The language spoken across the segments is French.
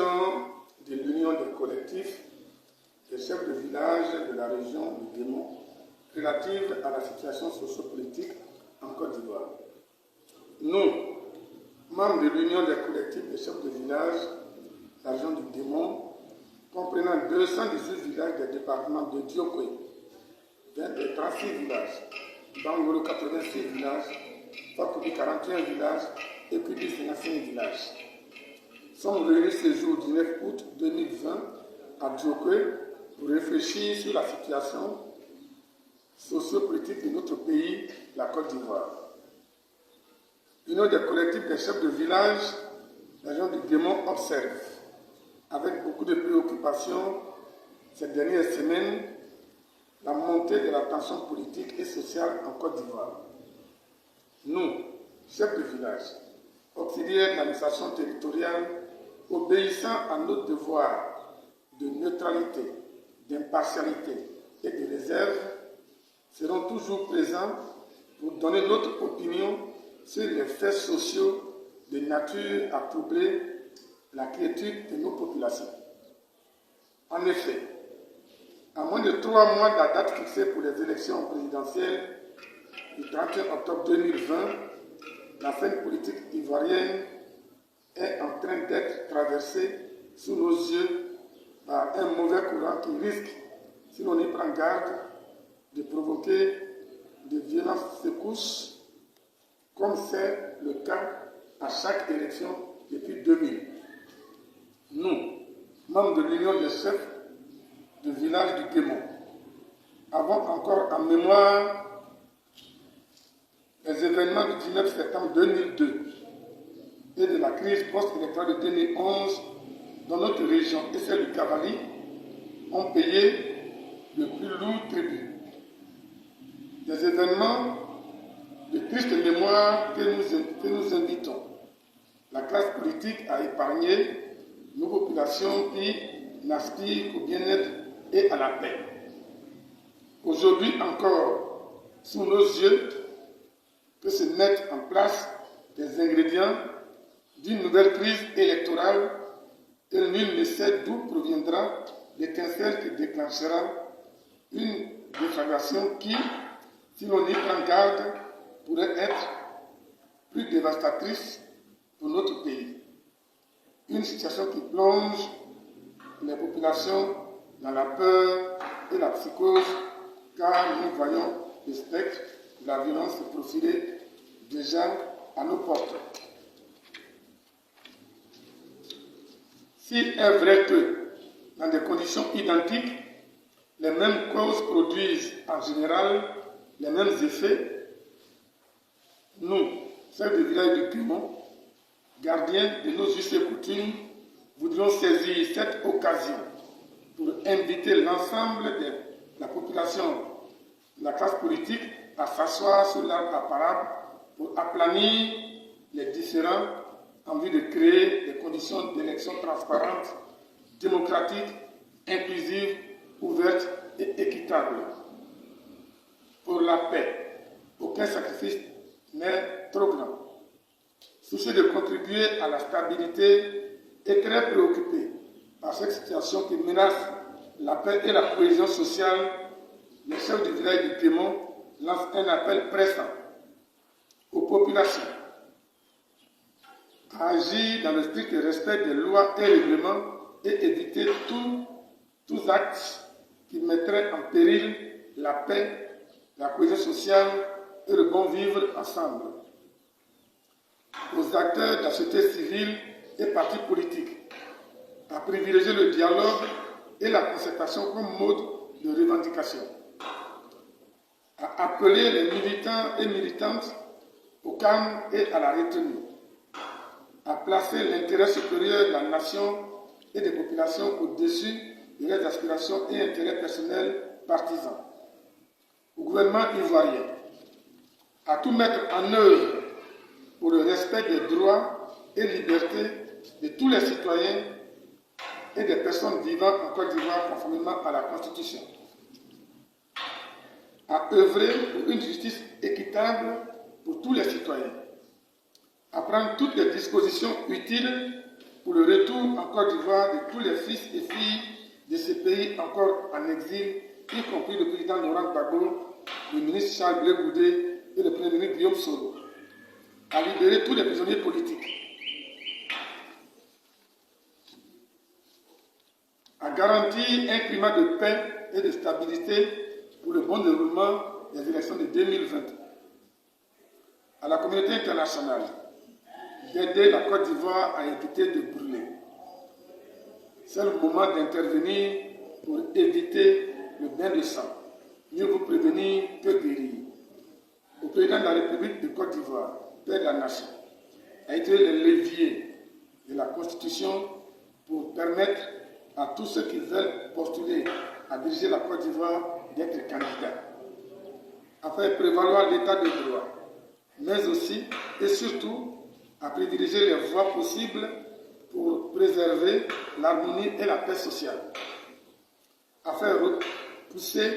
situation de l'Union des collectifs des chefs de village de la région du Guémon relative à la situation sociopolitique en Côte d'Ivoire. Nous, membres de l'Union des collectifs des chefs de village de la région du Guémon, comprenant 218 villages des départements de Diokoé, de 36 villages, Bangolo 86 villages, Fakoubi 41 villages et Kubi 55 villages, sommes réunis ce jour du 9 août 2020 à Diokoé pour réfléchir sur la situation sociopolitique de notre pays, la Côte d'Ivoire. L'Union des collectifs des chefs de village de la région du Guémon observe, avec beaucoup de préoccupations ces dernières semaines, la montée de la tension politique et sociale en Côte d'Ivoire. Nous, chefs de village, auxiliaires de l'administration territoriale, obéissant à nos devoirs de neutralité, d'impartialité et de réserve, serons toujours présents pour donner notre opinion sur les faits sociaux de nature à troubler la quiétude de nos populations. En effet, à moins de 3 mois de la date fixée pour les élections présidentielles du 31 octobre 2020, la scène politique ivoirienne est en train d'être traversée sous nos yeux par un mauvais courant qui risque, si l'on y prend garde, de provoquer de violentes secousses, comme c'est le cas à chaque élection depuis 2000. Nous, membres de l'Union des chefs de village du Guémon, avons encore en mémoire les événements du 19 septembre 2002 et de la crise post-électorale de 2011 dont notre région et celle du Cavali ont payé le plus lourd tribut. Des événements de triste mémoire que nous invitons la classe politique à épargner nos populations qui n'aspirent qu'au bien-être et à la paix. Aujourd'hui encore, sous nos yeux, que se mettent en place des ingrédients d'une nouvelle crise électorale et nul ne sait d'où proviendra l'étincelle qui déclenchera une déflagration qui, si l'on y prend garde, pourrait être plus dévastatrice pour notre pays. Une situation qui plonge les populations dans la peur et la psychose, car nous voyons le spectre de la violence se profiler déjà à nos portes. S'il est vrai que, dans des conditions identiques, les mêmes causes produisent en général les mêmes effets, nous, chefs de village du Guémon, gardiens de nos us et coutumes, voudrions saisir cette occasion pour inviter l'ensemble de la population, de la classe politique, à s'asseoir sur l'arbre à palabre pour aplanir les différends en vue de créer des conditions d'élection transparentes, démocratiques, inclusives, ouvertes et équitables. Pour la paix, aucun sacrifice n'est trop grand. Soucieux de contribuer à la stabilité et très préoccupé par cette situation qui menace la paix et la cohésion sociale, les chefs du village du Guémon lancent un appel pressant aux populations à agir dans le strict respect des lois et règlements et éviter tous actes qui mettraient en péril la paix, la cohésion sociale et le bon vivre ensemble. Aux acteurs de la société civile et partis politiques à privilégier le dialogue et la concertation comme mode de revendication, à appeler les militants et militantes au calme et à la retenue, à placer l'intérêt supérieur de la nation et des populations au-dessus de leurs aspirations et intérêts personnels partisans. Au gouvernement ivoirien, à tout mettre en œuvre pour le respect des droits et libertés de tous les citoyens et des personnes vivant en Côte d'Ivoire conformément à la Constitution, à œuvrer pour une justice équitable pour tous les citoyens, à prendre toutes les dispositions utiles pour le retour en Côte d'Ivoire de tous les fils et filles de ce pays encore en exil, y compris le président Laurent Gbagbo, le ministre Charles Blé Goudé et le premier ministre Guillaume Soro, à libérer tous les prisonniers politiques, à garantir un climat de paix et de stabilité pour le bon déroulement des élections de 2020, à la communauté internationale d'aider la Côte d'Ivoire à éviter de brûler. C'est le moment d'intervenir pour éviter le bain de sang. Mieux vous prévenir que guérir. Le président de la République de Côte d'Ivoire, père de la nation, a été le levier de la Constitution pour permettre à tous ceux qui veulent postuler à diriger la Côte d'Ivoire d'être candidats, à faire prévaloir l'état de droit, mais aussi et surtout à privilégier les voies possibles pour préserver l'harmonie et la paix sociale, à faire repousser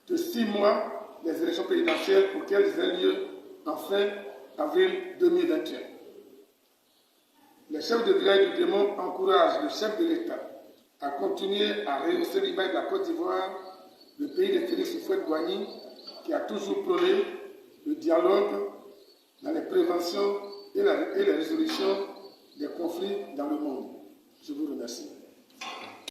de 6 mois les élections présidentielles pour qu'elles aient lieu en fin avril 2021. Les chefs de village du Démon encouragent le chef de l'État à continuer à rehausser l'image de la Côte d'Ivoire, le pays de Félix Houphouët-Boigny, qui a toujours prôné le dialogue dans les préventions et les résolutions des conflits dans le monde. Je vous remercie.